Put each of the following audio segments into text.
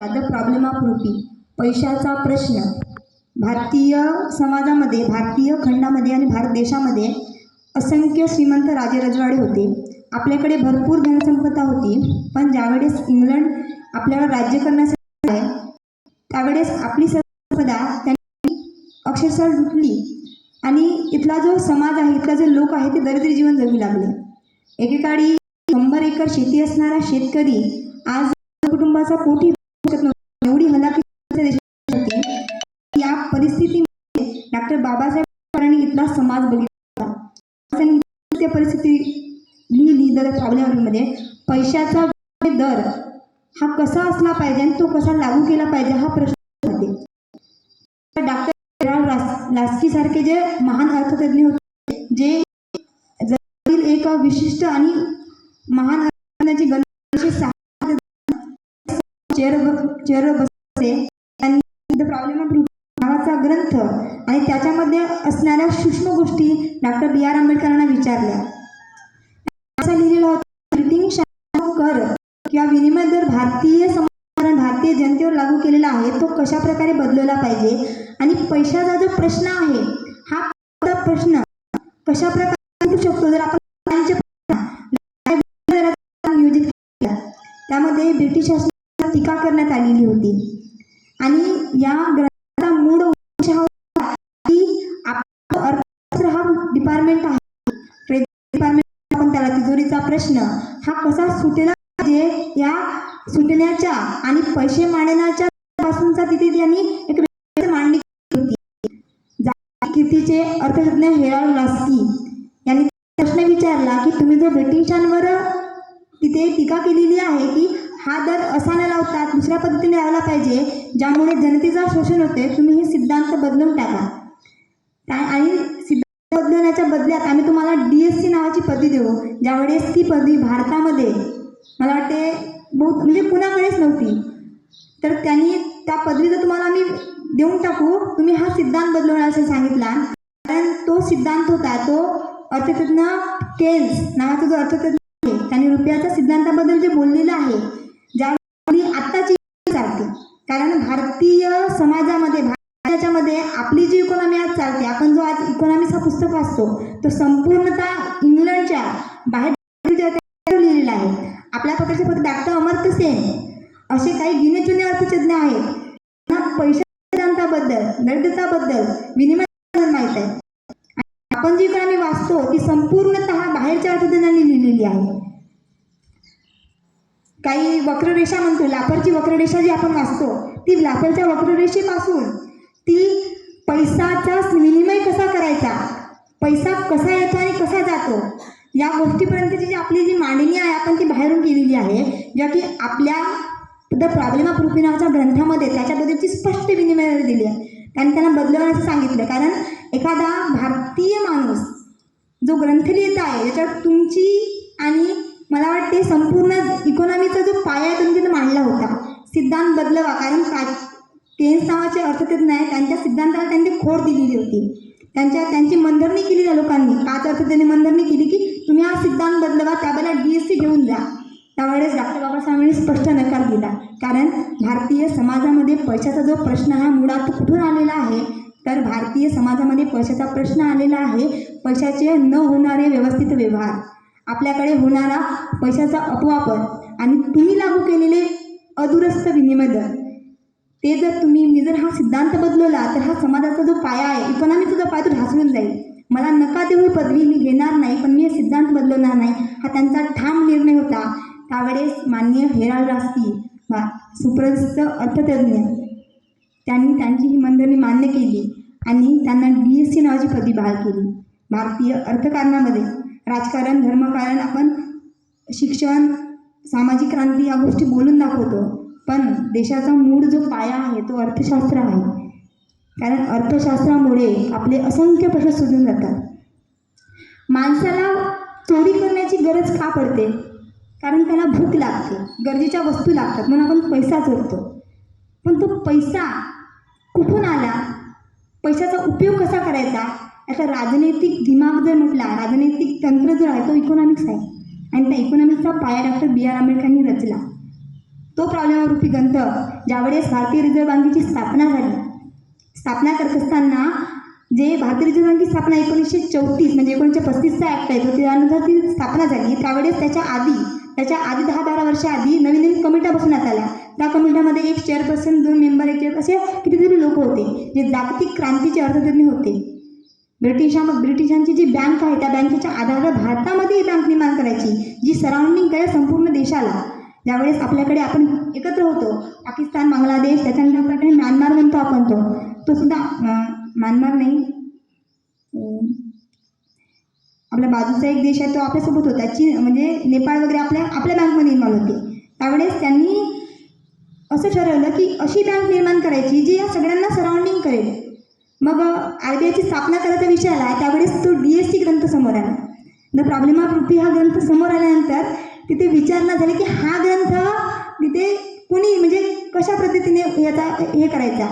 The problem of rupee, पैशाचा प्रश्न. भारतीय समाजामध्ये, भारतीय खंडामध्ये आणि भारत देशामध्ये असंख्य श्रीमंत राजेरजवाडे होते. आपल्याकडे भरपूर धनसंपदा होती. पण ज्यावेळेस इंग्लंड आपल्याला राज्य करण्यासाठी आहे त्यावेळेस आपली संपदा त्यांनी अक्षरशः लुटली आणि इथला जो समाज आहे, इथला जो लोक आहे ते दरिद्री जीवन जगू लागले. एकेकाळी 100 एकर शेती असणारा शेतकरी आज कुटुंबाचा पोटी एवढी हलाखी होती. या परिस्थितीमध्ये डॉक्टर बाबासाहेबांनी इथला समाज बघितला. त्या परिस्थिती लिहिली द प्रॉब्लेममध्ये. पैशाचा दर हा कसा असला पाहिजे आणि तो कसा लागू केला पाहिजे हा प्रश्न होते. डॉक्टर लास्की सारखे जे महान अर्थतज्ञ होते, जे जगातील एक विशिष्ट आणि महान अर्थतज्ञाची गणना चेअर बसले, त्यांनी द प्रॉब्लेम ऑफ रुपी नावाचा ग्रंथ आणि त्याच्यामध्ये असणाऱ्या सूक्ष्म गोष्टी डॉक्टर B.R. आंबेडकरांना विचारल्या. असं लिहिलेलं होतं, ब्रिटिश कर किंवा विनिमय दर भारतीय समाजाने भारतीय जनतेवर लागू केलेला आहे तो कशा प्रकारे बदलला पाहिजे आणि पैशाचा जो प्रश्न आहे हा प्रश्न कशा प्रकारे होऊ शकतो जर आपण नियोजित केला. त्यामध्ये ब्रिटिश शासनावर टीका करण्यात आलेली होती आणि या ग्रंथाचा मूळ उद्देश हा होता की आपला अर्थशास्त्र हा डिपार्टमेंट आहे, ट्रेजरी डिपार्टमेंट आपण त्याला तिजोरीचा प्रश्न हा कसा सुटेला पाहिजे, या सुटण्याच्या आणि पैसे मांडण्याच्या पासूनचा तिथे त्यांनी एक मांडणी केली होती. कीर्तीचे अर्थतज्ञ हेराल्ड लास्की यांनी प्रश्न विचारला की तुम्ही जो ब्रिटिशांवर तिथे टीका केलेली आहे की हा दर असा न लावता दुसऱ्या पद्धतीने लावला पाहिजे ज्यामुळे जनतेचा शोषण होते, तुम्ही हे सिद्धांत बदलून टाका आणि सिद्धांत बदलण्याच्या बदल्यात आम्ही तुम्हाला DSC नावाची पदवी देऊ. ज्यावेळेस ती पदवी भारतामध्ये मला वाटते बहुत म्हणजे कुणाकडेच नव्हती, तर त्यांनी त्या पदवीचं तुम्हाला आम्ही देऊन टाकू, तुम्ही हा सिद्धांत बदलवणार असं सांगितला. कारण तो सिद्धांत होता तो अर्थतज्ञ केन्स नावाचा जो अर्थतज्ञ आहे त्यांनी रुपयाच्या सिद्धांताबद्दल जे बोललेलं आहे, ज्यावेळी आत्ताची चालते. कारण भारतीय समाजामध्ये भारताच्यामध्ये आपली जी इकॉनॉमी आज चालते, आपण जो आज इकॉनॉमीचा पुस्तक वाचतो तो संपूर्णतः इंग्लंडच्या बाहेर लिहिलेला आहे. आपल्या पक्षाचे फक्त डॉक्टर अमर्त्य सेन असे काही गिनेचुने अर्थतज्ञ आहेत. पैशाच्या सिद्धांताबद्दल, दरिद्रताबद्दल, विनिमय माहीत आहे. आपण जी इकॉनॉमी वाचतो ती संपूर्णतः बाहेरच्या अर्थतज्ञांनी लिहिलेली आहे. काही वक्ररेषा म्हणतो, लाफरची वक्ररेषा जी आपण वाचतो ती लाफरच्या वक्ररेषेपासून ती पैशाचा विनिमय कसा करायचा, पैसा कसा येतो आणि कसा जातो या गोष्टीपर्यंतची जी आपली जी मांडणी आहे आपण ती बाहेरून केलेली आहे, ज्या की आपल्या द प्रॉब्लेम ऑफ रुपी नावाच्या ग्रंथामध्ये त्याच्याबद्दलची स्पष्ट विनिमय दिली आहे. त्यांना बदलवण्याचं सांगितलं. कारण एखादा भारतीय माणूस जो ग्रंथ लिहित आहे याच्यावर तुमची आणि मला वाटते संपूर्ण इकॉनॉमीचा जो पाया आहे तुम्ही तिथे मांडला होता, सिद्धांत बदलवा. कारण केन्स नावाचे अर्थतज्ञ आहे, त्यांच्या सिद्धांताला त्यांनी खोड दिलेली होती. त्यांची मनधरणी केली त्या लोकांनी, 5 अर्थतज्ञांनी मनधरणी केली की तुम्ही हा सिद्धांत बदलवा, त्यावेळेला DSC घेऊन द्या. त्यावेळेस डॉक्टर बाबासाहेबांनी स्पष्ट नकार दिला. कारण भारतीय समाजामध्ये पैशाचा जो प्रश्न हा मुळात कुठून आलेला आहे, तर भारतीय समाजामध्ये पैशाचा प्रश्न आलेला आहे पैशाचे न होणारे व्यवस्थित व्यवहार, आपल्याकडे होणारा पैशाचा अपवापर आणि तुम्ही लागू केलेले अदुरस्त विनिमय दर. ते जर मी जर हा सिद्धांत बदलवला तर हा समाजाचा जो पाया आहे, इकॉनॉमीचा जो पाया तो ढासळून जाईल. मला नका देऊ पदवी मी घेणार नाही, पण मी हे सिद्धांत बदलवणार नाही, हा त्यांचा ठाम निर्णय होता. त्यावेळेस माननीय हेराल्ड लास्की सुप्रसिद्ध अर्थतज्ञ त्यांनी त्यांची ही मनधरणी मान्य केली आणि त्यांना DSC नावाची पदवी बहाल केली. भारतीय अर्थकारणामध्ये राजकारण, धर्मकारण, आपण शिक्षण, सामाजिक क्रांती या गोष्टी बोलून दाखवतो, पण देशाचा मूळ जो पाया आहे तो अर्थशास्त्र आहे. कारण अर्थशास्त्रामुळे आपले असंख्य प्रश्न सुटून जातात. माणसाला चोरी करण्याची गरज का पडते? कारण त्याला भूक लागते, गरजेच्या वस्तू लागतात, म्हणून आपण पैसा चोरतो. पण तो पैसा कुठून आला, पैशाचा उपयोग कसा करायचा, याचा राजनैतिक दिमाग जर म्हटला, राजनैतिक तंत्र जर आहे तो इकॉनॉमिक्स आहे आणि त्या इकॉनॉमिक्सचा पाया डॉक्टर B.R. आंबेडकरांनी रचला. तो प्रॉब्लेमरूपी ग्रंथ ज्यावेळेस भारतीय रिझर्व्ह बँकेची स्थापना झाली, स्थापना करत असताना जे भारतीय रिझर्व्ह बँकेची स्थापना 1934 म्हणजे 1935चा ॲक्ट आहे तो त्यानुसार ती स्थापना झाली, त्यावेळेस त्याच्या आधी 10-12 वर्ष आधी नवीन कमिट्या बसवण्यात आल्या. त्या कमिट्यामध्ये एक चेअरपर्सन, 2 मेंबर, एक चेअर असे कितीतरी लोक होते जे जागतिक क्रांतीचे अर्थतज्ञ होते. ब्रिटिशांची जी बँक आहे त्या बँकेच्या आधारावर भारतामध्ये ही बँक निर्माण करायची जी सराउंडिंग करेल संपूर्ण देशाला. ज्यावेळेस आपल्याकडे आपण एकत्र होतो, पाकिस्तान, बांगलादेश, त्याच्यानंतर आपल्याकडे म्यानमार म्हणतो आपण, तो सुद्धा म्यानमार नाही, आपल्या बाजूचा एक देश आहे तो आपल्यासोबत होता, चीन म्हणजे नेपाळ वगैरे आपल्या बँकमध्ये इन्व्हॉल्व होते. त्यावेळेस त्यांनी असं ठरवलं की अशी बँक निर्माण करायची जी या सगळ्यांना सराउंडिंग करेल. मग RBIची स्थापना करायचा विषय आला, त्यावेळेस तो DST ग्रंथ समोर आला. द प्रॉब्लेम ऑफ रुपी हा ग्रंथ समोर आल्यानंतर तिथे विचारणा झाली की हा ग्रंथ तिथे कोणी म्हणजे कशा पद्धतीने याचा हे करायचा,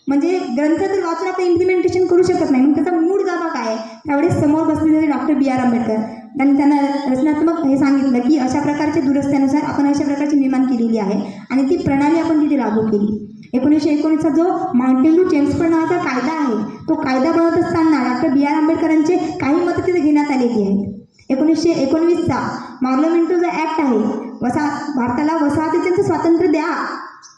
म्हणजे ग्रंथ तर वाचून आपण इम्प्लिमेंटेशन करू शकत नाही, मग त्याचा मूळ गाभा काय आहे. त्यावेळेस समोर बसलेले डॉक्टर B.R. आंबेडकर त्यांना रचनात्मक हे सांगितलं की अशा प्रकारच्या दुरुस्त्यानुसार आपण अशा प्रकारची निर्माण केलेली आहे आणि ती प्रणाली आपण तिथे लागू केली. 1919चा जो माउंटेन चेम्सफोर्ड नावाचा कायदा आहे तो कायदा बनवत असताना डॉक्टर B.R. आंबेडकरांचे काही मतं तिथे घेण्यात आलेली आहेत. 1919चा मार्लमेंटो जो ॲक्ट आहे, भारताला वसाहतीचं स्वातंत्र्य द्या,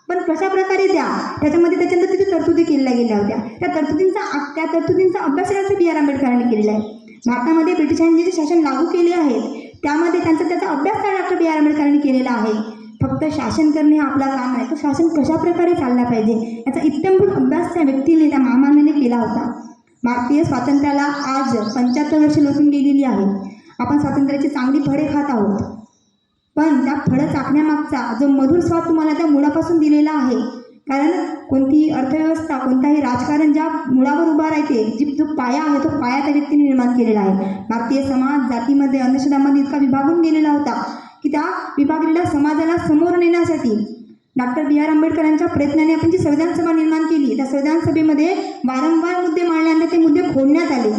पण कशा प्रकारे द्या त्याच्यामध्ये त्याच्यानंतर तिथे तरतुदी केल्या गेल्या होत्या. त्या तरतुदींचा अभ्यास डॉक्टर B.R. आंबेडकरांनी केलेला आहे. भारतामध्ये ब्रिटिशांनी जे शासन लागू केले आहेत त्यामध्ये त्याचा अभ्यास डॉक्टर B.R. आंबेडकरांनी केलेला आहे. फक्त शासन करणे हा आपला काम आहे, तो शासन कशा प्रकारे चालला पाहिजे याचा इत्थंभूत अभ्यास त्या व्यक्तीने, त्या महामानवाने केला होता. भारतीय स्वातंत्र्याला आज 75 वर्ष लोटून गेलेली आहेत. आपण स्वातंत्र्याची चांगली फळे खात आहोत, पण त्या फळं चाखण्यामागचा जो मधुर स्वाद तुम्हाला त्या मुळापासून दिलेला आहे. कारण कोणतीही अर्थव्यवस्था, कोणताही राजकारण ज्या मुळावर उभा राहते, जो पाया आहे तो पाया त्या व्यक्तीने निर्माण केलेला आहे. भारतीय समाज जातीमध्ये, अंधश्रद्धामध्ये इतका विभागून गेलेला होता की त्या विभागलेल्या समाजाला समोर नेण्यासाठी डॉक्टर B.R. आंबेडकरांच्या प्रयत्नाने आपण जी संविधान सभा निर्माण केली, त्या संविधान सभेमध्ये वारंवार मुद्दे मांडल्यानंतर ते मुद्दे खोडण्यात आले.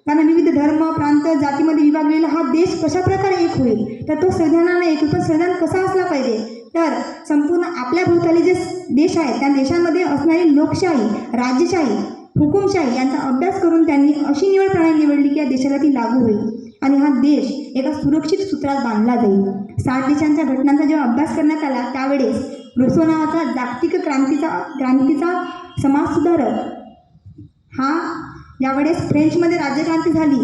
कारण विविध धर्म, प्रांत, जातीमध्ये विभागलेला हा देश कशा प्रकारे एक होईल, तर तो संविधानाने एक होईल. पण संविधान कसा असला पाहिजे, तर संपूर्ण आपल्या भोवताली जे देश आहेत त्या देशांमध्ये असणारी लोकशाही, राज्यशाही, हुकुमशाही यांचा अभ्यास करून त्यांनी अशी निवड प्रणाली निवडली की या देशाला ती लागू होईल आणि हा देश एका सुरक्षित सूत्रात बांधला जाईल. 60 देशांच्या घटनांचा जेव्हा अभ्यास करण्यात आला त्यावेळेस रुसो नावाचा जागतिक क्रांतीचा समाजसुधारक हा ज्यावेळेस फ्रेंचमध्ये राज्यक्रांती झाली,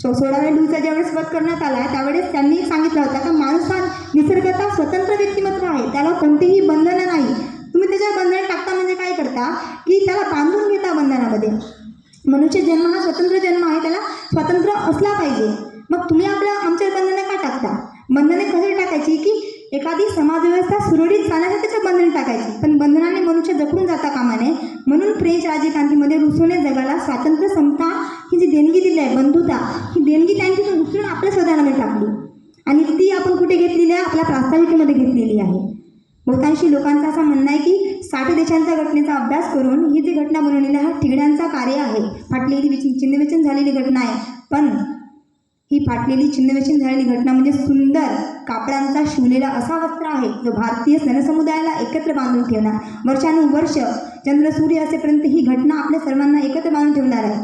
16व्या लूचा ज्यावेळेस वध करण्यात आला त्यावेळेस त्यांनी सांगितलं होतं का माणूस हा निसर्गता स्वतंत्र व्यक्तिमत्व आहे, त्याला कोणतीही बंधनं नाही. तुम्ही त्याच्या बंधनात टाकता म्हणजे काय करता की त्याला बांधून घेता बंधनामध्ये. मनुष्य जन्म हा स्वतंत्र जन्म आहे, त्याला स्वातंत्र्य असला पाहिजे. मग तुम्ही आमच्या बंधनं का टाकता? बंधने कशी टाकायची की एखादी समाजव्यवस्था सुरळीत चालण्यासाठी त्याच्या बंधन टाकायची, पण बंधनाने मनुष्य जखडून जाता कामा नये. म्हणून फ्रेंच राज्यक्रांतीमध्ये रुसोने जगाला स्वातंत्र्य, समता ही जी देणगी दिली आहे, बंधुता, ही देणगी त्यांची उचलून आपल्या संविधानामध्ये टाकली आणि ती आपण कुठे घेतलेली आहे? आपल्या प्रास्ताविकेमध्ये घेतलेली आहे. बहुतांशी लोकांचं असं म्हणणं आहे की 60 देशांच्या घटनेचा अभ्यास करून ही जी घटना बनवलेली हा ठिगड्यांचा कार्य आहे, फाटलेली चिन्हवेचन झालेली घटना आहे. पण ही फाटलेली चिन्हवेचन झालेली घटना म्हणजे सुंदर कापडांचा शिवलेला असा वस्त्र आहे जो भारतीय जनसमुदायाला एकत्र बांधून ठेवणार. वर्षानुवर्ष चंद्र सूर्य असेपर्यंत ही घटना आपल्या सर्वांना एकत्र बांधून ठेवणार आहे.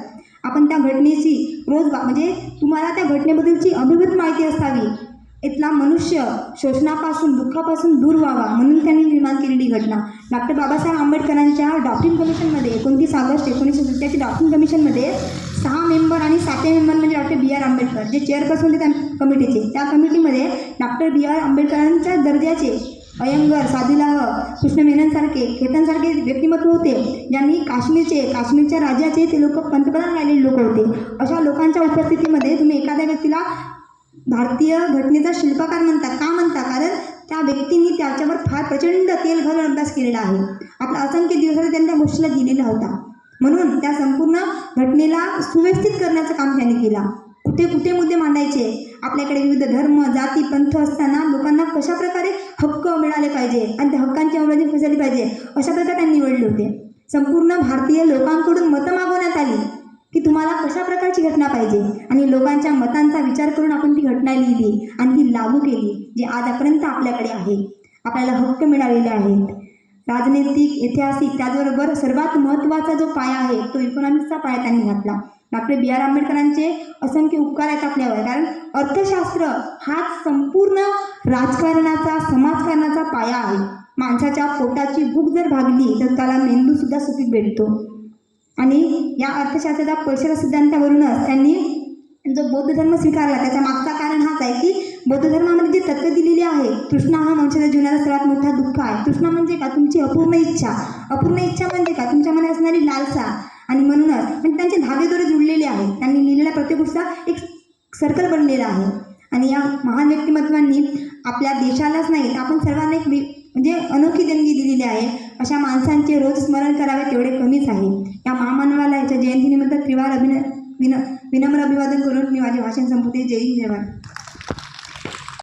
आपण त्या घटनेची म्हणजे तुम्हाला त्या घटनेबद्दलची अभिभूत माहिती असावी. इथला मनुष्य शोषणापासून, दुःखापासून दूर व्हावा म्हणून त्यांनी निर्माण केलेली घटना. डॉक्टर बाबासाहेब आंबेडकरांच्या डॉक्ट्रिन कमिशनमध्ये 29 ऑगस्ट 1970 डॉक्ट्रिन कमिशनमध्ये 6 मेंबर आणि 7व्या मेंबर म्हणजे डॉक्टर B.R. आंबेडकर जे चेअरपर्सन होते त्या कमिटीचे. त्या कमिटीमध्ये डॉक्टर B.R. आंबेडकरांच्या दर्जाचे अयंगर, साधुलाह, कृष्ण मेननसारखे, खेतानसारखे व्यक्तिमत्व होते ज्यांनी काश्मीरच्या राजाचे ते लोक पंतप्रधान राहिलेले लोक होते. अशा लोकांच्या उपस्थितीमध्ये तुम्ही एखाद्या व्यक्तीला भारतीय घटनेचा शिल्पकार म्हणता. का म्हणता? कारण त्या व्यक्तींनी त्याच्यावर फार प्रचंड तेल घालून अभ्यास केलेला आहे. आपला असंख्य दिवसात त्यांनी त्या गोष्टीला दिलेला होता. म्हणून त्या संपूर्ण घटनेला सुव्यवस्थित करण्याचं काम त्यांनी केला. कुठे कुठे मुद्दे मांडायचे, आपल्याकडे विविध धर्म, जाती, पंथ असताना लोकांना कशा प्रकारे हक्क मिळाले पाहिजे आणि त्या हक्कांची अंमलबजावणी झाली पाहिजे अशा प्रकारे त्यांनी निवडले होते. संपूर्ण भारतीय लोकांकडून मतं मागवण्यात आली की तुम्हाला कशा प्रकारची घटना पाहिजे आणि लोकांच्या मतांचा विचार करून आपण ती घटना लिहिली आणि ती लागू केली, जी आजपर्यंत आपल्याकडे आहे. आपल्याला हक्क मिळालेले आहेत. राजनैतिक, ऐतिहासिक, त्याचबरोबर सर्वात महत्त्वाचा जो पाया आहे तो इकॉनॉमिक्सचा पाया त्यांनी घातला. डॉक्टर बी आर आंबेडकरांचे असंख्य उपकार आहेत आपल्यावर, कारण अर्थशास्त्र हाच संपूर्ण राजकारणाचा, समाजकारणाचा पाया आहे. माणसाच्या पोटाची भूक जर भागली तर त्याला मेंदूसुद्धा सुपीक भेटतो. आणि या अर्थशास्त्राच्या पैशाच्या सिद्धांतावरूनच त्यांनी जो बौद्ध धर्म स्वीकारला, त्याच्या मागचा कारण हाच आहे की बौद्ध धर्मामध्ये जी तत्त्व दिलेली आहे, तृष्णा हा मनुष्याच्या जीवनाचा सर्वात मोठा दुःख आहे. तृष्णा म्हणजे का? तुमची अपूर्ण इच्छा. अपूर्ण इच्छा म्हणजे का? तुमच्या मनात असणारी लालसा. आणि म्हणूनच म्हणजे त्यांचे धागेदोरे जुळलेले आहेत. त्यांनी लिहिलेल्या प्रत्येक गोष्टीचा एक सर्कल बनलेला आहे. आणि या महान व्यक्तिमत्वांनी आपल्या देशालाच नाही, आपण सर्वांना एक म्हणजे अनोखी देणगी दिलेली आहे. अशा माणसांचे रोज स्मरण करावे तेवढे कमीच आहे. या महामानवाला याच्या जयंतीनिमित्त त्रिवार विनम्र अभिवादन करून मी माझे भाषण संपवते. जय हिंद, जय भारत.